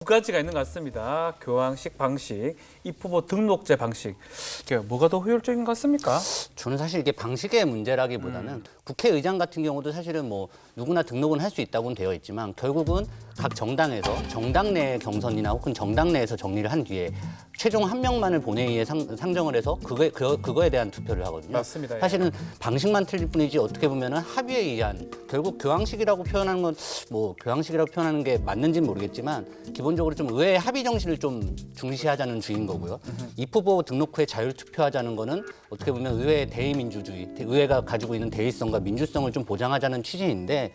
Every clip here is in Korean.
두 가지가 있는 것 같습니다. 교황식 방식, 입후보 등록제 방식. 뭐가 더 효율적인 것 같습니까? 저는 사실 이게 방식의 문제라기보다는 국회의장 같은 경우도 사실은 뭐 누구나 등록은 할 수 있다고는 되어 있지만 결국은 각 정당에서 정당 내 경선이나 혹은 정당 내에서 정리를 한 뒤에 최종 한 명만을 본회의에 상정을 해서 그거에 대한 투표를 하거든요. 맞습니다. 예. 사실은 방식만 틀릴 뿐이지 어떻게 보면은 합의에 의한 결국 교황식이라고 표현하는 건 뭐 교황식이라고 표현하는 게 맞는지는 모르겠지만 기본적으로 좀 의회 합의 정신을 좀 중시하자는 주인 거고요. 입후보 등록 후에 자율 투표하자는 거는 어떻게 보면 의회의 대의민주주의, 의회가 가지고 있는 대의성과 민주성을 좀 보장하자는 취지인데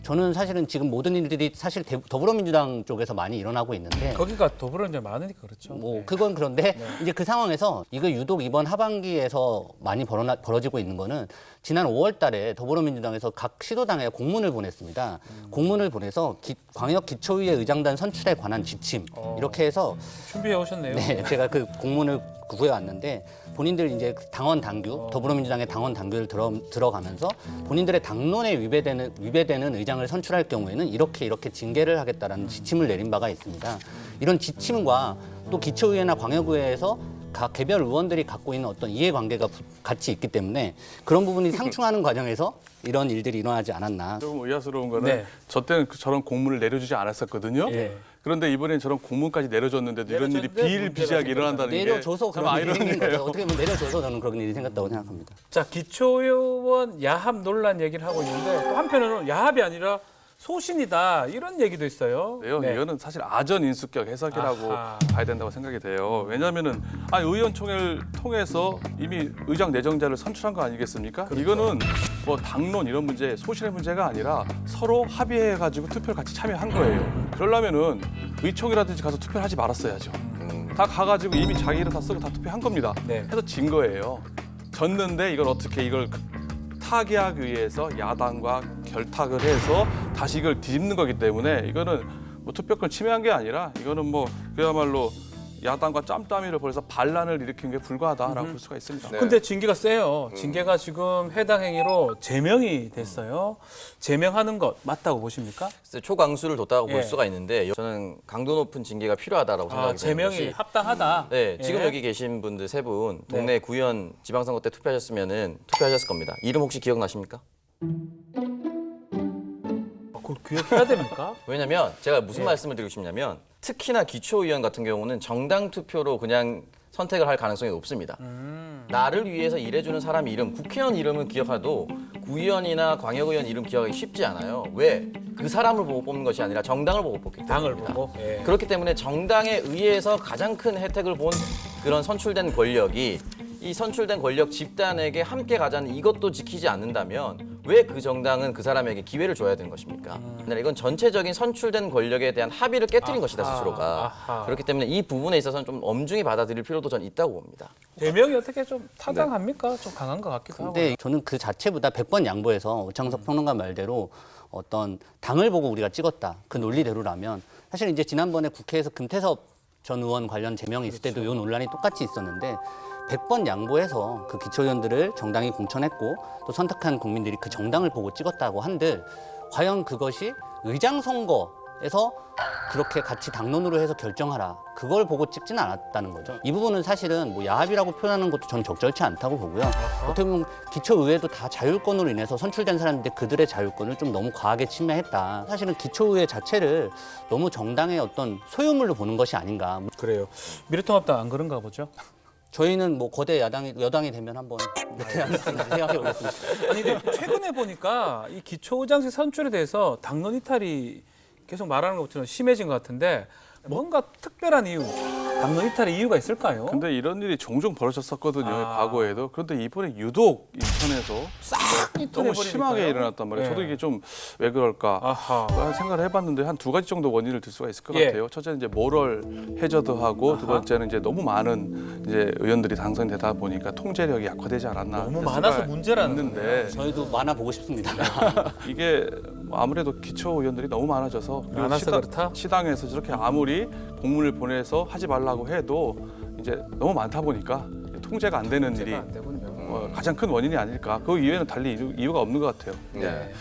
저는 사실은 지금 모든 일들이 사실 더불어민주당 쪽에서 많이 일어나고 있는데 거기가 더불어민주당이 많으니까 그렇죠. 뭐 그건 그런데 이제 그 상황에서 이거 유독 이번 하반기에서 많이 벌어지고 있는 거는 지난 5월 달에 더불어민주당에서 각 시도당에 공문을 보냈습니다. 공문을 보내서 광역 기초의회 의장단 선출에 관한 지침 이렇게 해서 준비해 오셨네요. 네, 제가 그 공문을 구해왔는데 본인들 이제 당원 당규, 더불어민주당의 당원 당규를 들어가면서 본인들의 당론에 위배되는 의장을 선출할 경우에는 이렇게 징계를 하겠다라는 지침을 내린 바가 있습니다. 이런 지침과 또 기초의회나 광역의회에서 각 개별 의원들이 갖고 있는 어떤 이해관계가 같이 있기 때문에 그런 부분이 상충하는 과정에서 이런 일들이 일어나지 않았나. 조금 의아스러운 거는 네. 저 때는 저런 공문을 내려주지 않았었거든요. 예. 그런데 이번엔 저런 공문까지 내려줬는데도 이런 일이 내려줬는데 비일비재하게 일어난다는 게 내려줘서 참 그런 일이 생긴 거죠. 아이러니해요. 어떻게 보면 내려줘서 저는 그런 일이 생겼다고 생각합니다. 자, 기초의원 야합 논란 얘기를 하고 있는데 또 한편으로는 야합이 아니라 소신이다 이런 얘기도 있어요. 네요. 이거는 사실 아전 인수격 해석이라고 아하. 봐야 된다고 생각이 돼요. 왜냐하면은 의원총회를 통해서 이미 의장 내정자를 선출한 거 아니겠습니까? 그렇죠. 이거는 뭐 당론 이런 문제, 소신의 문제가 아니라 서로 합의해가지고 투표를 같이 참여한 거예요. 그러려면은 의총이라든지 가서 투표를 하지 말았어야죠. 다 가가지고 이미 자기 이름 다 쓰고 다 투표한 겁니다. 네. 해서 진 거예요. 졌는데 이걸 어떻게 이걸 타개하기 위해서 야당과 결탁을 해서 다시 이걸 뒤집는 거기 때문에 이거는 뭐 투표권 침해한 게 아니라 이거는 뭐 그야말로 야당과 짬짬이를 벌여서 반란을 일으킨 게 불과하다라고 볼 수가 있습니다. 근데 징계가 세요. 징계가 지금 해당 행위로 제명이 됐어요. 제명하는 것 맞다고 보십니까? 초강수를 뒀다고 예. 볼 수가 있는데 저는 강도 높은 징계가 필요하다고 생각이 드는 제명이 것이 합당하다. 네, 지금 예. 여기 계신 분들 세 분 동네 구의원 지방선거 때 투표하셨으면은 투표하셨을 겁니다. 이름 혹시 기억나십니까? 그걸 기억해야 됩니까? 왜냐면 제가 무슨 말씀을 드리고 싶냐면 특히나 기초의원 같은 경우는 정당 투표로 그냥 선택을 할 가능성이 높습니다. 나를 위해서 일해주는 사람 이름, 국회의원 이름은 기억해도 구의원이나 광역의원 이름 기억하기 쉽지 않아요. 왜? 그 사람을 보고 뽑는 것이 아니라 정당을 보고 뽑기 때문에. 당을 보고. 예. 그렇기 때문에 정당에 의해서 가장 큰 혜택을 본 그런 선출된 권력이 이 선출된 권력 집단에게 함께 가자는 이것도 지키지 않는다면 왜 그 정당은 그 사람에게 기회를 줘야 되는 것입니까? 아니라 이건 전체적인 선출된 권력에 대한 합의를 깨뜨린 것이다 스스로가. 아하. 그렇기 때문에 이 부분에 있어서는 좀 엄중히 받아들일 필요도 전 있다고 봅니다. 제명이 어떻게 좀 타당합니까? 좀 강한 것 같기도 하고. 근데 저는 그 자체보다 100번 양보해서 오창석 평론가 말대로 어떤 당을 보고 우리가 찍었다. 그 논리대로라면 사실 이제 지난번에 국회에서 금태섭 전 의원 관련 제명이 있을 때도 이 논란이 똑같이 있었는데 100번 양보해서 그 기초의원들을 정당이 공천했고 또 선택한 국민들이 그 정당을 보고 찍었다고 한들 과연 그것이 의장 선거에서 그렇게 같이 당론으로 해서 결정하라. 그걸 보고 찍지는 않았다는 거죠. 이 부분은 사실은 뭐 야합이라고 표현하는 것도 저는 적절치 않다고 보고요. 어떻게 보면 기초의회도 다 자율권으로 인해서 선출된 사람인데 그들의 자율권을 좀 너무 과하게 침해했다. 사실은 기초의회 자체를 너무 정당의 어떤 소유물로 보는 것이 아닌가. 그래요. 미래통합당 안 그런가 보죠? 저희는 뭐 거대 여당이 되면 한번 생각해 보겠습니다. 아니 근데 최근에 보니까 이 기초의장직 선출에 대해서 당론 이탈이 계속 말하는 것처럼 심해진 것 같은데 뭔가 특별한 이유, 당론 이탈의 이유가 있을까요? 근데 이런 일이 종종 벌어졌었거든요. 아. 과거에도. 그런데 이번에 유독 인천에서 너무 이탈해버리니까요. 심하게 일어났단 말이에요. 예. 저도 이게 좀 왜 그럴까 아하. 생각을 해봤는데 한 두 가지 정도 원인을 들 수가 있을 것 예. 같아요. 첫째는 이제 모럴 해저드하고 두 번째는 이제 너무 많은 이제 의원들이 당선되다 보니까 통제력이 약화되지 않았나. 너무 할 많아서 수가 문제라는 있는데 저희도 만나보고 싶습니다. 이게 아무래도 기초 의원들이 너무 많아져서 그리고 많아서 그렇다? 시당에서 저렇게 아무리 공문을 보내서 하지 말라고 해도 이제 너무 많다 보니까 통제가 안 되는 일이 안 되군요. 가장 큰 원인이 아닐까. 그 이외에는 달리 이유가 없는 것 같아요. 네.